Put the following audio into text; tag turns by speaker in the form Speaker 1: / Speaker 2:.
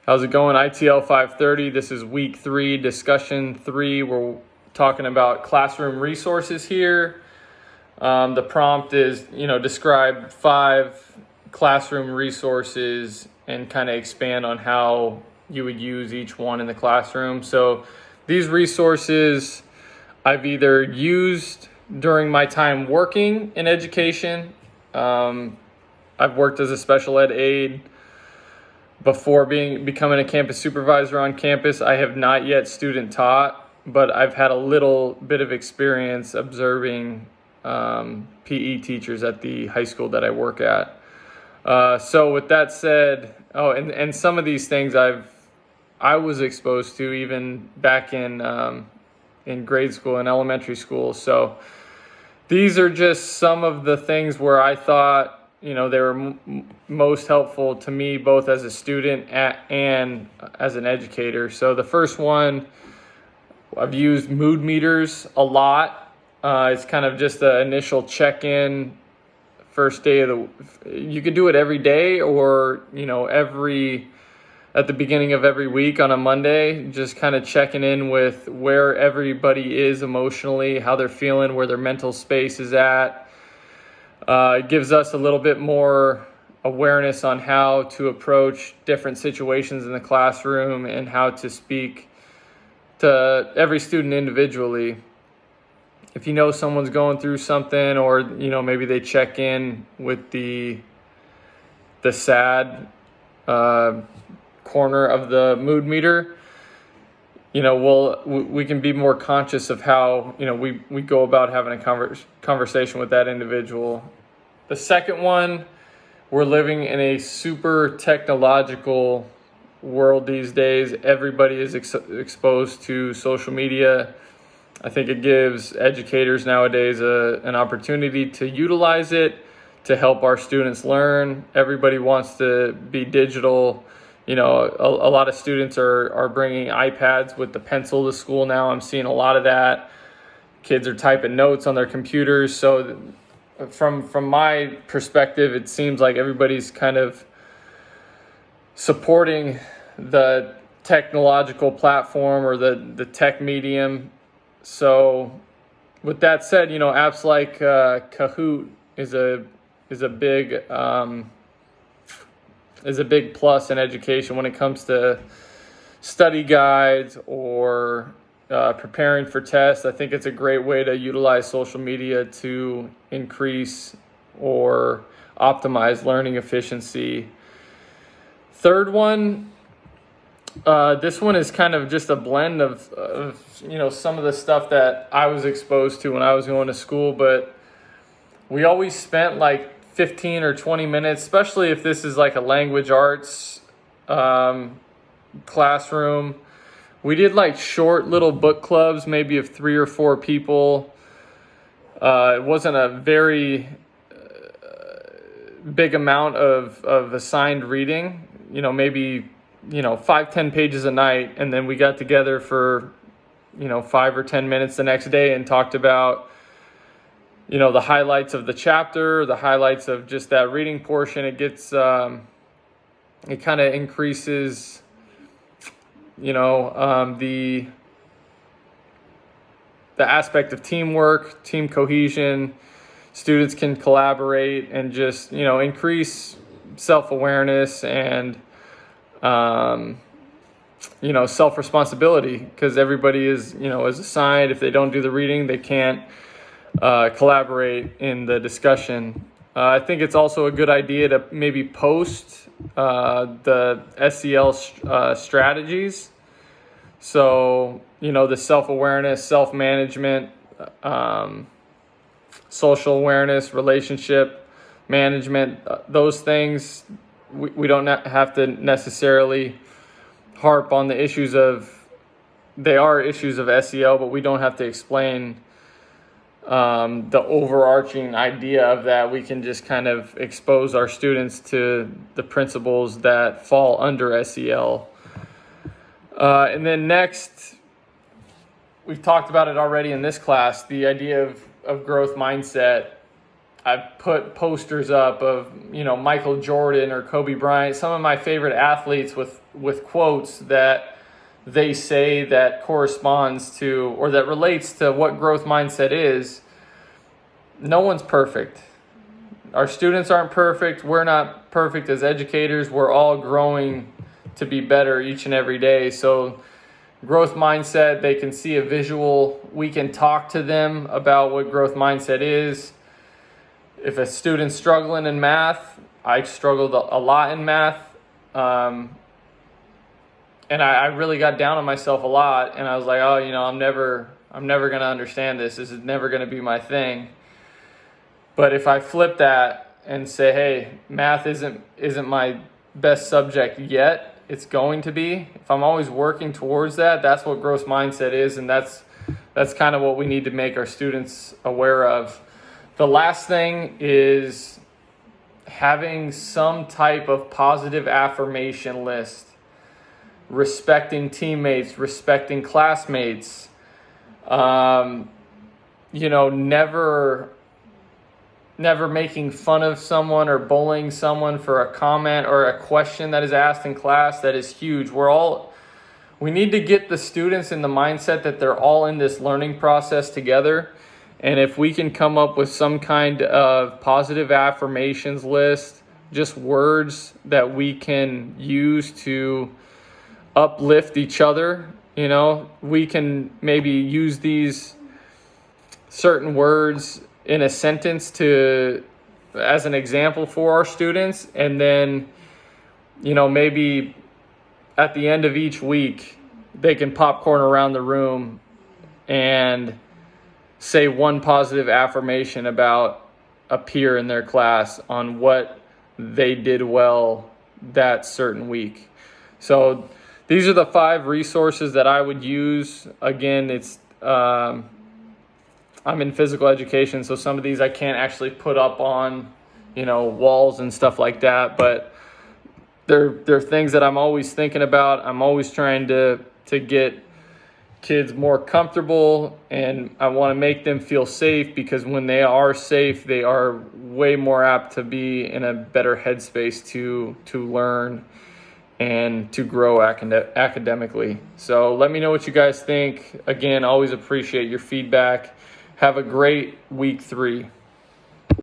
Speaker 1: How's it going? ITL 530. This is week 3, discussion 3. We're talking about classroom resources here. The prompt is, describe 5 classroom resources and kind of expand on how you would use each one in the classroom. So these resources I've either used during my time working in education. I've worked as a special ed aide before becoming a campus supervisor on campus. I have not yet student taught, but I've had a little bit of experience observing PE teachers at the high school that I work at. So with that said, and some of these things I was exposed to even back in grade school and elementary school. So these are just some of the things where I thought, they were most helpful to me, both as a student and as an educator. So the first one, I've used mood meters a lot. It's kind of just the initial check-in, first day of you could do it every day or, at the beginning of every week on a Monday, just kind of checking in with where everybody is emotionally, how they're feeling, where their mental space is at. It gives us a little bit more awareness on how to approach different situations in the classroom and how to speak to every student individually. If you know someone's going through something, or maybe they check in with the sad corner of the mood meter, we can be more conscious of how we go about having a conversation with that individual. The second one, we're living in a super technological world these days. Everybody is exposed to social media. I think it gives educators nowadays an opportunity to utilize it to help our students learn. Everybody wants to be digital. A lot of students are bringing iPads with the pencil to school now. I'm seeing a lot of that. Kids are typing notes on their computers. So from my perspective, it seems like everybody's kind of supporting the technological platform or the tech medium. So with that said, apps like Kahoot is a big plus in education when it comes to study guides or preparing for tests. I think it's a great way to utilize social media to increase or optimize learning efficiency. Third one, this one is kind of just a blend of some of the stuff that I was exposed to when I was going to school, but we always spent like 15 or 20 minutes, especially if this is like a language arts classroom. We did like short little book clubs, maybe of 3 or 4 people. It wasn't a very big amount of assigned reading, maybe 5-10 pages a night, and then we got together for 5 or 10 minutes the next day and talked about the highlights of the chapter, the highlights of just that reading portion. It gets it kind of increases the aspect of teamwork, team cohesion. Students can collaborate and just increase self-awareness and self-responsibility, because everybody is assigned. If they don't do the reading, they can't collaborate in the discussion. I think it's also a good idea to maybe post the SEL strategies. So, the self-awareness, self-management, social awareness, relationship management, those things, we don't have to necessarily harp on the issues they are issues of SEL, but we don't have to explain the overarching idea of that. We can just kind of expose our students to the principles that fall under SEL. And then next, we've talked about it already in this class, the idea of growth mindset. I've put posters up of, Michael Jordan or Kobe Bryant, some of my favorite athletes with quotes that they say that corresponds to or that relates to what growth mindset is. No one's perfect. Our students aren't perfect. We're not perfect as educators. We're all growing to be better each and every day. So growth mindset, they can see a visual. We can talk to them about what growth mindset is. If a student's struggling in math, I struggled a lot in math. And I really got down on myself a lot. And I was like, I'm never going to understand this. This is never going to be my thing. But if I flip that and say, hey, math isn't my best subject yet, it's going to be. If I'm always working towards that, that's what growth mindset is, and that's kind of what we need to make our students aware of. The last thing is having some type of positive affirmation list, respecting teammates, respecting classmates, never making fun of someone or bullying someone for a comment or a question that is asked in class. That is huge. We need to get the students in the mindset that they're all in this learning process together. And if we can come up with some kind of positive affirmations list, just words that we can use to uplift each other, we can maybe use these certain words in a sentence as an example for our students, and then maybe at the end of each week they can popcorn around the room and say one positive affirmation about a peer in their class on what they did well that certain week. So these are the 5 resources that I would use. Again, I'm in physical education, so some of these I can't actually put up on, walls and stuff like that. But they're things that I'm always thinking about. I'm always trying to get kids more comfortable, and I want to make them feel safe, because when they are safe, they are way more apt to be in a better headspace to learn and to grow academically. So let me know what you guys think. Again, always appreciate your feedback. Have a great week 3.